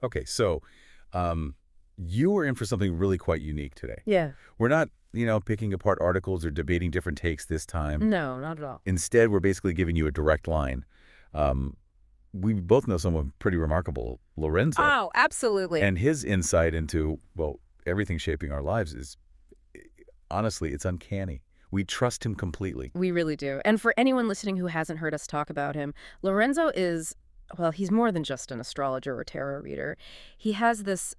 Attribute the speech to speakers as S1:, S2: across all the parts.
S1: Okay, so you are in for something really quite unique today.
S2: Yeah.
S1: We're not, picking apart articles or debating different takes this time.
S2: No, not at all.
S1: Instead, we're basically giving you a direct line. Um, we both know someone pretty remarkable, Lorenzo,
S2: Oh, absolutely.
S1: and his insight into, well, everything shaping our lives is, honestly, it's uncanny. We trust him completely.
S2: We really do. And for anyone listening who hasn't heard us talk about him, Lorenzo is, well, he's more than just an astrologer or tarot reader. He has this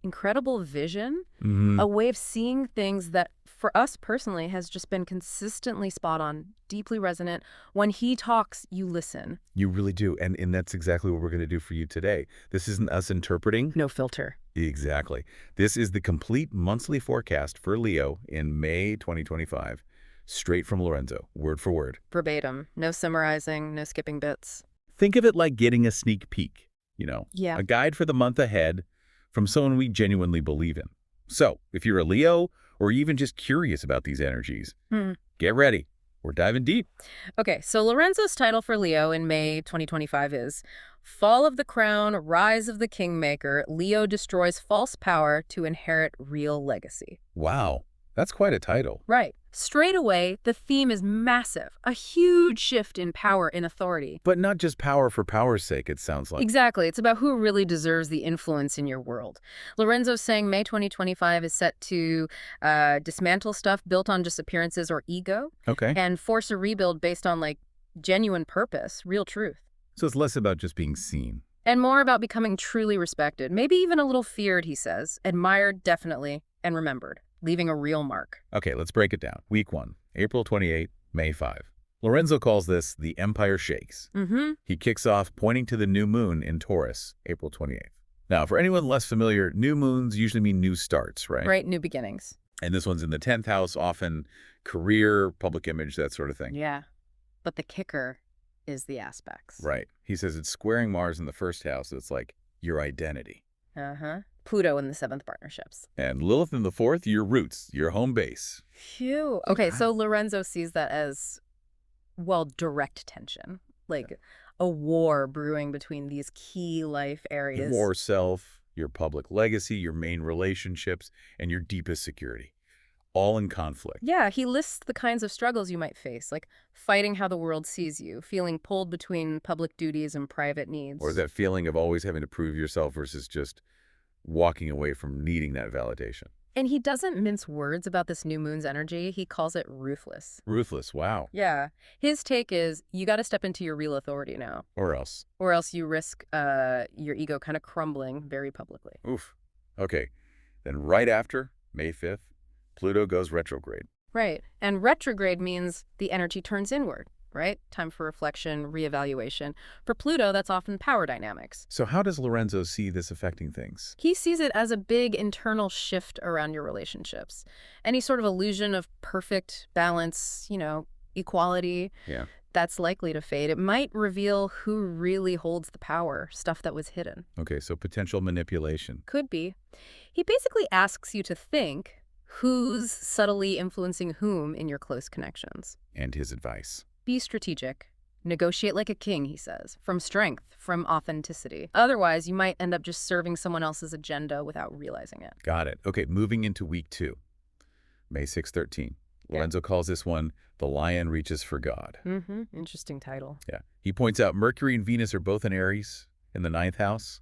S2: incredible vision,
S1: Hmm.
S2: a way of seeing things that, for us personally, has just been consistently spot on, deeply resonant. When he talks, you listen.
S1: You really do, and that's exactly what we're going to do for you today. This isn't us interpreting.
S2: No filter.
S1: Exactly. This is the complete monthly forecast for Leo in May 2025, straight from Lorenzo, word for word.
S2: Verbatim. No summarizing, no skipping bits.
S1: Think of it like getting a sneak peek,
S2: Yeah.
S1: a guide for the month ahead from someone we genuinely believe in. So, if you're a Leo or even just curious about these energies, get ready. We're diving deep.
S2: Okay, so Lorenzo's title for Leo in May 2025 is Fall of the Crown, Rise of the Kingmaker, Leo destroys false power to inherit real legacy.
S1: Wow, that's quite a title.
S2: Right. Straight away, the theme is massive, a huge shift in power and authority.
S1: But not just power for power's sake, it sounds like.
S2: Exactly. It's about who really deserves the influence in your world. Lorenzo's saying May 2025 is set to dismantle stuff built on just appearances or ego
S1: Okay.
S2: and force a rebuild based on genuine purpose, real truth.
S1: So it's less about just being seen.
S2: And more about becoming truly respected, maybe even a little feared, he says. Admired, definitely, and remembered, leaving a real mark.
S1: Okay, let's break it down. Week 1, April 28, May 5. Lorenzo calls this the Empire Shakes. He kicks off pointing to the new moon in Taurus, April 28th. Now, for anyone less familiar, new moons usually mean new starts, right?
S2: Right, new beginnings.
S1: And this one's in the 10th house, often career, public image, that sort of thing.
S2: Yeah, but the kicker is the aspects.
S1: Right. He says it's squaring Mars in the first house. So it's like your identity.
S2: Pluto in the 7th partnerships.
S1: And Lilith in the 4th, your roots, your home base.
S2: Phew. Okay, so Lorenzo sees that as, well, direct tension. A war brewing between these key life areas.
S1: Your self, your public legacy, your main relationships, and your deepest security. All in conflict.
S2: Yeah, he lists the kinds of struggles you might face, like fighting how the world sees you, feeling pulled between public duties and private needs.
S1: Or that feeling of always having to prove yourself versus just walking away from needing that validation.
S2: And he doesn't mince words about this new moon's energy. He calls it ruthless.
S1: Ruthless, wow.
S2: Yeah. His take is, you got to step into your real authority now.
S1: Or else.
S2: Or else you risk your ego kind of crumbling very publicly.
S1: Oof. Okay. Then right after, May 5th, Pluto goes retrograde.
S2: Right. And retrograde means the energy turns inward, right? Time for reflection, reevaluation. For Pluto, that's often power dynamics.
S1: So how does Lorenzo see this affecting things?
S2: He sees it as a big internal shift around your relationships. Any sort of illusion of perfect balance, equality,
S1: Yeah.
S2: that's likely to fade. It might reveal who really holds the power, stuff that was hidden.
S1: Okay, so potential manipulation.
S2: Could be. He basically asks you to think who's subtly influencing whom in your close connections.
S1: And his advice.
S2: Be strategic. Negotiate like a king, he says, from strength, from authenticity. Otherwise, you might end up just serving someone else's agenda without realizing it.
S1: Got it. Okay, moving into week 2, May 6-13. Lorenzo calls this one, The Lion Reaches for God.
S2: Interesting title.
S1: Yeah. He points out Mercury and Venus are both in Aries in the 9th house.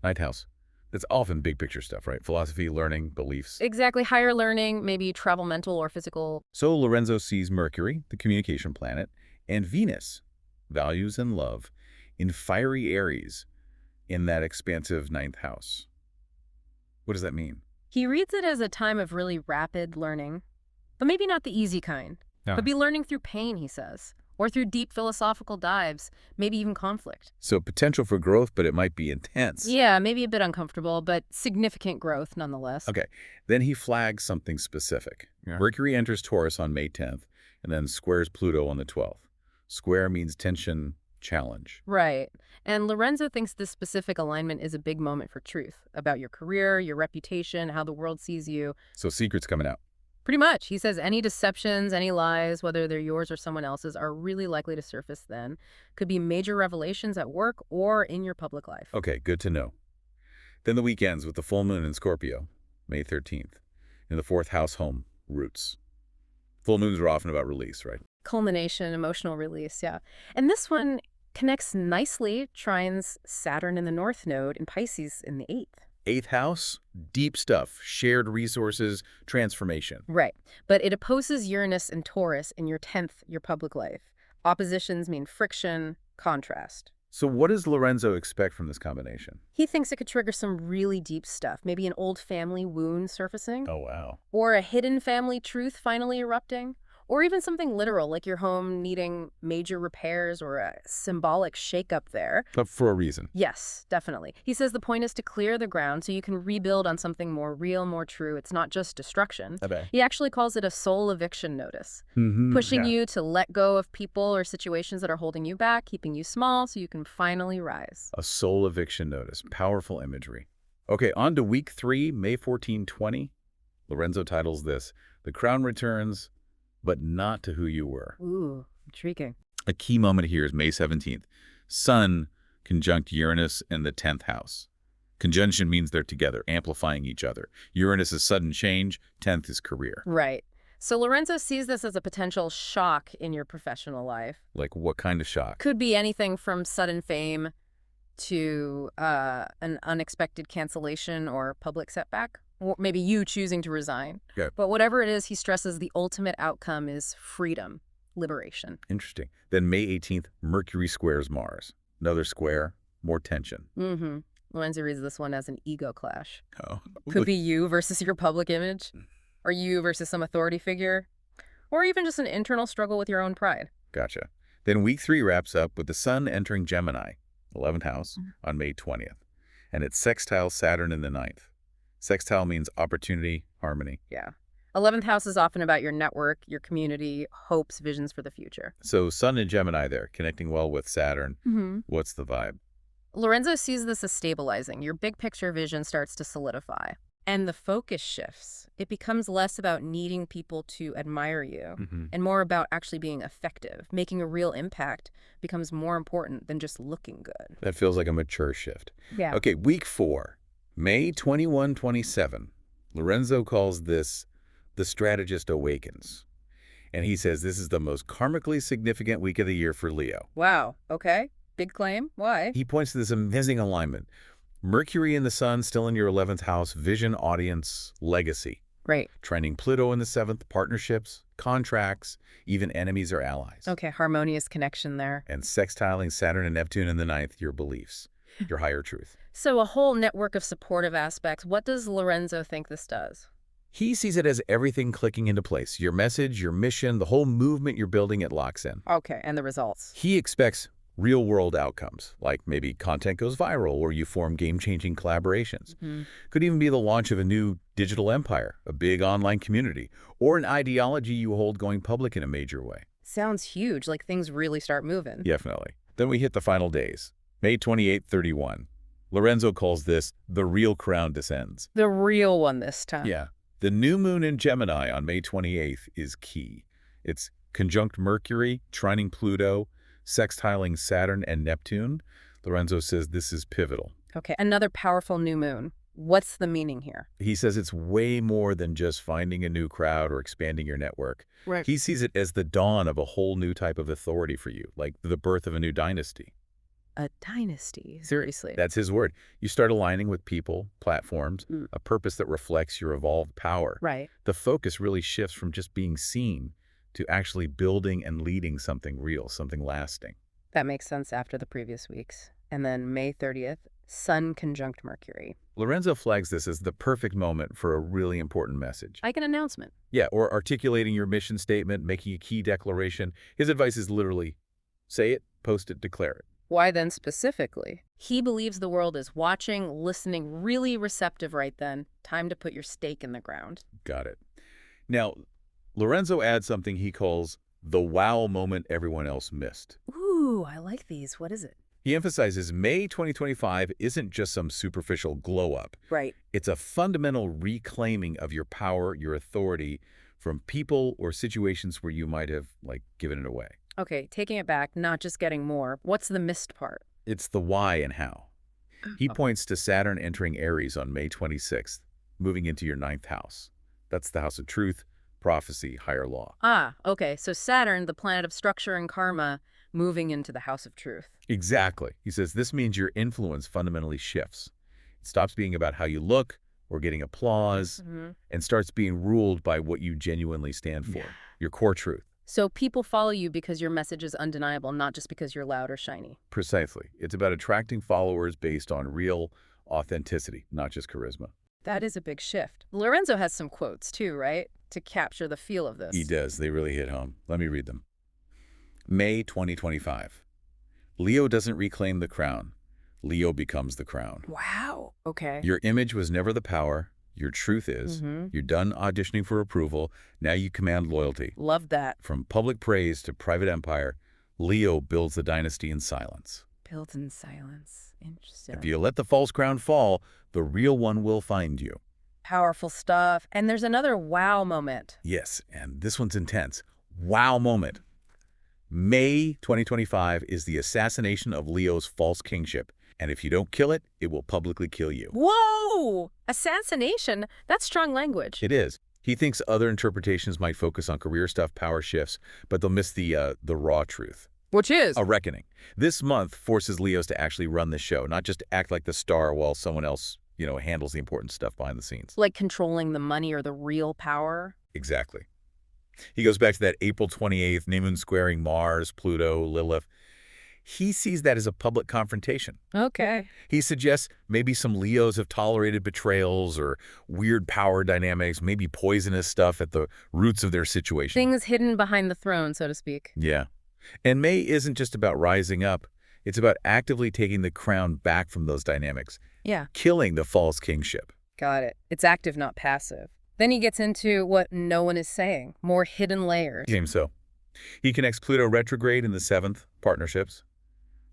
S1: 9th house. That's often big picture stuff, right? Philosophy, learning, beliefs.
S2: Exactly. Higher learning, maybe travel, mental, or physical.
S1: So Lorenzo sees Mercury, the communication planet, and Venus, values and love, in fiery Aries in that expansive 9th house. What does that mean?
S2: He reads it as a time of really rapid learning, but maybe not the easy kind. But be learning through pain, he says, or through deep philosophical dives, maybe even conflict.
S1: So potential for growth, but it might be intense.
S2: Yeah, maybe a bit uncomfortable, but significant growth nonetheless.
S1: Okay, then he flags something specific.
S3: Yeah.
S1: Mercury enters Taurus on May 10th and then squares Pluto on the 12th. Square means tension, challenge.
S2: Right. And Lorenzo thinks this specific alignment is a big moment for truth about your career, your reputation, how the world sees you.
S1: So secrets coming out.
S2: Pretty much. He says any deceptions, any lies, whether they're yours or someone else's, are really likely to surface then. Could be major revelations at work or in your public life.
S1: Okay, good to know. Then the week ends with the full moon in Scorpio, May 13th, in the fourth house home, roots. Full moons are often about release, right?
S2: Culmination, emotional release, yeah. And this one connects nicely, trines Saturn in the North Node and Pisces in the 8th.
S1: Eighth house, deep stuff, shared resources, transformation.
S2: Right. But it opposes Uranus and Taurus in your 10th, your public life. Oppositions mean friction, contrast.
S1: So what does Lorenzo expect from this combination?
S2: He thinks it could trigger some really deep stuff, maybe an old family wound surfacing,
S1: Oh, wow.
S2: or a hidden family truth finally erupting, or even something literal like your home needing major repairs or a symbolic shakeup there.
S1: But for a reason.
S2: Yes, definitely. He says the point is to clear the ground so you can rebuild on something more real, more true. It's not just destruction.
S1: I bet.
S2: He actually calls it a soul eviction notice, pushing you to let go of people or situations that are holding you back, keeping you small so you can finally rise.
S1: A soul eviction notice. Powerful imagery. Okay, on to week 3, May 14-20. Lorenzo titles this, The Crown Returns, but not to who you were.
S2: Ooh, intriguing.
S1: A key moment here is May 17th. Sun conjunct Uranus in the 10th house. Conjunction means they're together, amplifying each other. Uranus is sudden change, 10th is career.
S2: Right. So Lorenzo sees this as a potential shock in your professional life.
S1: Like what kind of shock?
S2: Could be anything from sudden fame to an unexpected cancellation or public setback. Or maybe you choosing to resign.
S1: Okay.
S2: But whatever it is, he stresses the ultimate outcome is freedom, liberation.
S1: Interesting. Then May 18th, Mercury squares Mars. Another square, more tension.
S2: Mm-hmm. Lorenzo reads this one as an ego clash.
S1: Oh.
S2: Could be you versus your public image, or you versus some authority figure, or even just an internal struggle with your own pride.
S1: Gotcha. Then week 3 wraps up with the Sun entering Gemini, 11th house, on May 20th. And it's sextile Saturn in the 9th. Sextile means opportunity, harmony.
S2: Yeah. 11th house is often about your network, your community, hopes, visions for the future.
S1: So Sun and Gemini there, connecting well with Saturn.
S2: Mm-hmm.
S1: What's the vibe?
S2: Lorenzo sees this as stabilizing. Your big picture vision starts to solidify. And the focus shifts. It becomes less about needing people to admire you and more about actually being effective. Making a real impact becomes more important than just looking good.
S1: That feels like a mature shift.
S2: Yeah.
S1: Okay, week 4, May 21-27. Lorenzo calls this the strategist awakens. And he says this is the most karmically significant week of the year for Leo.
S2: Wow. Okay. Big claim. Why?
S1: He points to this amazing alignment. Mercury and the Sun still in your 11th house, vision, audience, legacy.
S2: Right.
S1: Trining Pluto in the 7th, partnerships, contracts, even enemies or allies.
S2: Okay, harmonious connection there.
S1: And sextiling Saturn and Neptune in the 9th, your beliefs, your higher truth.
S2: So a whole network of supportive aspects. What does Lorenzo think this does?
S1: He sees it as everything clicking into place. Your message, your mission, the whole movement you're building, it locks in.
S2: Okay, and the results.
S1: He expects real-world outcomes, like maybe content goes viral or you form game-changing collaborations. Could even be the launch of a new digital empire, a big online community, or an ideology you hold going public in a major way.
S2: Sounds huge, like things really start moving.
S1: Definitely. Then we hit the final days, May 28-31. Lorenzo calls this the real crown descends.
S2: The real one this time.
S1: Yeah. The new moon in Gemini on May 28th is key. It's conjunct Mercury, trining Pluto, sextiling Saturn and Neptune. Lorenzo says this is pivotal.
S2: Okay, another powerful new moon. What's the meaning here?
S1: He says it's way more than just finding a new crowd or expanding your network.
S2: Right.
S1: He sees it as the dawn of a whole new type of authority for you, like the birth of a new dynasty.
S2: A dynasty, seriously.
S1: That's his word. You start aligning with people, platforms, a purpose that reflects your evolved power.
S2: Right.
S1: The focus really shifts from just being seen to actually building and leading something real, something lasting.
S2: That makes sense after the previous weeks. And then May 30th, Sun conjunct Mercury.
S1: Lorenzo flags this as the perfect moment for a really important message.
S2: Like an announcement.
S1: Yeah, or articulating your mission statement, making a key declaration. His advice is literally, say it, post it, declare it.
S2: Why then specifically? He believes the world is watching, listening, really receptive right then. Time to put your stake in the ground.
S1: Got it. Now, Lorenzo adds something he calls the wow moment everyone else missed.
S2: Ooh, I like these. What is it?
S1: He emphasizes May 2025 isn't just some superficial glow-up.
S2: Right.
S1: It's a fundamental reclaiming of your power, your authority from people or situations where you might have, given it away.
S2: Okay, taking it back, not just getting more. What's the missed part?
S1: It's the why and how. He points to Saturn entering Aries on May 26th, moving into your 9th house. That's the house of truth, prophecy, higher law.
S2: Ah, okay. So Saturn, the planet of structure and karma, moving into the house of truth.
S1: Exactly. He says this means your influence fundamentally shifts. It stops being about how you look or getting applause and starts being ruled by what you genuinely stand for, your core truth.
S2: So people follow you because your message is undeniable, not just because you're loud or shiny.
S1: Precisely. It's about attracting followers based on real authenticity, not just charisma.
S2: That is a big shift. Lorenzo has some quotes too, right? To capture the feel of this.
S1: He does. They really hit home. Let me read them. May 2025. Leo doesn't reclaim the crown. Leo becomes the crown.
S2: Wow. Okay.
S1: Your image was never the power. Your truth is. You're done auditioning for approval. Now you command loyalty.
S2: Love that.
S1: From public praise to private empire, Leo builds the dynasty in silence.
S2: Built in silence. Interesting.
S1: If you let the false crown fall, the real one will find you.
S2: Powerful stuff. And there's another wow moment.
S1: Yes, and this one's intense. Wow moment. May 2025 is the assassination of Leo's false kingship. And if you don't kill it, it will publicly kill you.
S2: Whoa! Assassination? That's strong language.
S1: It is. He thinks other interpretations might focus on career stuff, power shifts, but they'll miss the raw truth.
S2: Which is?
S1: A reckoning. This month forces Leos to actually run the show, not just act like the star while someone else, handles the important stuff behind the scenes.
S2: Like controlling the money or the real power?
S1: Exactly. He goes back to that April 28th, Moon squaring Mars, Pluto, Lilith. He sees that as a public confrontation.
S2: Okay.
S1: He suggests maybe some Leos have tolerated betrayals or weird power dynamics, maybe poisonous stuff at the roots of their situation.
S2: Things hidden behind the throne, so to speak.
S1: Yeah. And May isn't just about rising up. It's about actively taking the crown back from those dynamics.
S2: Yeah.
S1: Killing the false kingship.
S2: Got it. It's active, not passive. Then he gets into what no one is saying, more hidden layers.
S1: Seems so. He connects Pluto retrograde in the 7th, partnerships,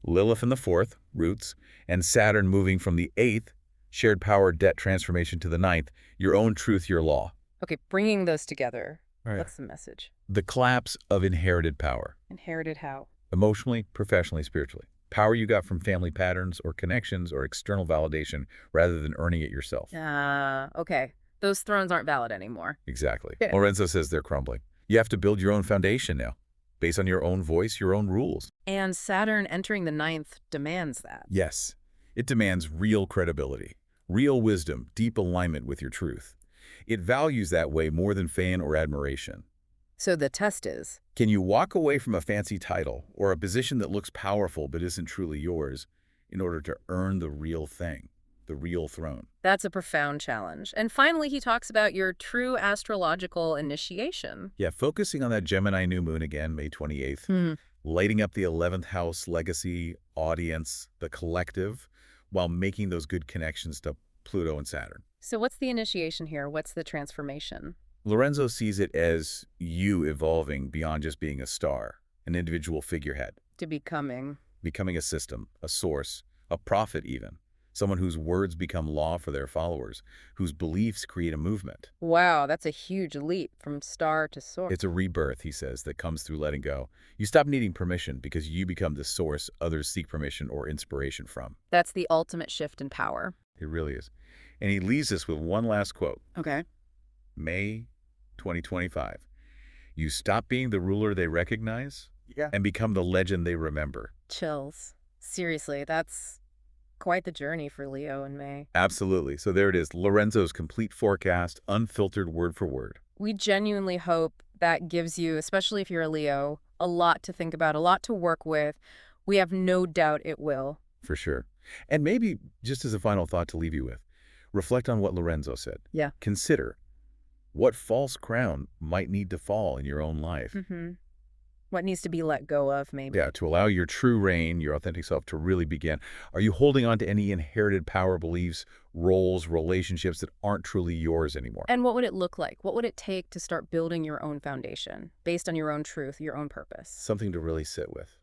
S1: Lilith in the 4th, roots, and Saturn moving from the 8th, shared power debt transformation, to the 9th, your own truth, your law.
S2: Okay, bringing those together.
S1: Right.
S2: What's the message?
S1: The collapse of inherited power.
S2: Inherited how?
S1: Emotionally, professionally, spiritually. Power you got from family patterns or connections or external validation rather than earning it yourself.
S2: Okay. Those thrones aren't valid anymore.
S1: Exactly.
S2: Yeah.
S1: Lorenzo says they're crumbling. You have to build your own foundation now, based on your own voice, your own rules.
S2: And Saturn entering the 9th demands that.
S1: Yes. It demands real credibility, real wisdom, deep alignment with your truth. It values that way more than fame or admiration.
S2: So the test is?
S1: Can you walk away from a fancy title or a position that looks powerful but isn't truly yours in order to earn the real thing, the real throne?
S2: That's a profound challenge. And finally, he talks about your true astrological initiation.
S1: Yeah, focusing on that Gemini new moon again, May 28th, lighting up the 11th house legacy, audience, the collective, while making those good connections to Pluto and Saturn.
S2: So what's the initiation here? What's the transformation?
S1: Lorenzo sees it as you evolving beyond just being a star, an individual figurehead.
S2: To becoming
S1: a system, a source, a prophet even. Someone whose words become law for their followers, whose beliefs create a movement.
S2: Wow, that's a huge leap from star to source.
S1: It's a rebirth, he says, that comes through letting go. You stop needing permission because you become the source others seek permission or inspiration from.
S2: That's the ultimate shift in power.
S1: It really is. And he leaves us with one last quote.
S2: Okay.
S1: May 2025. You stop being the ruler they recognize and become the legend they remember.
S2: Chills. Seriously, that's quite the journey for Leo and May.
S1: Absolutely. So there it is. Lorenzo's complete forecast, unfiltered word for word.
S2: We genuinely hope that gives you, especially if you're a Leo, a lot to think about, a lot to work with. We have no doubt it will.
S1: For sure. And maybe just as a final thought to leave you with, reflect on what Lorenzo said.
S2: Yeah.
S1: Consider what false crown might need to fall in your own life.
S2: What needs to be let go of, maybe.
S1: Yeah, to allow your true reign, your authentic self to really begin. Are you holding on to any inherited power, beliefs, roles, relationships that aren't truly yours anymore?
S2: And what would it look like? What would it take to start building your own foundation based on your own truth, your own purpose?
S1: Something to really sit with.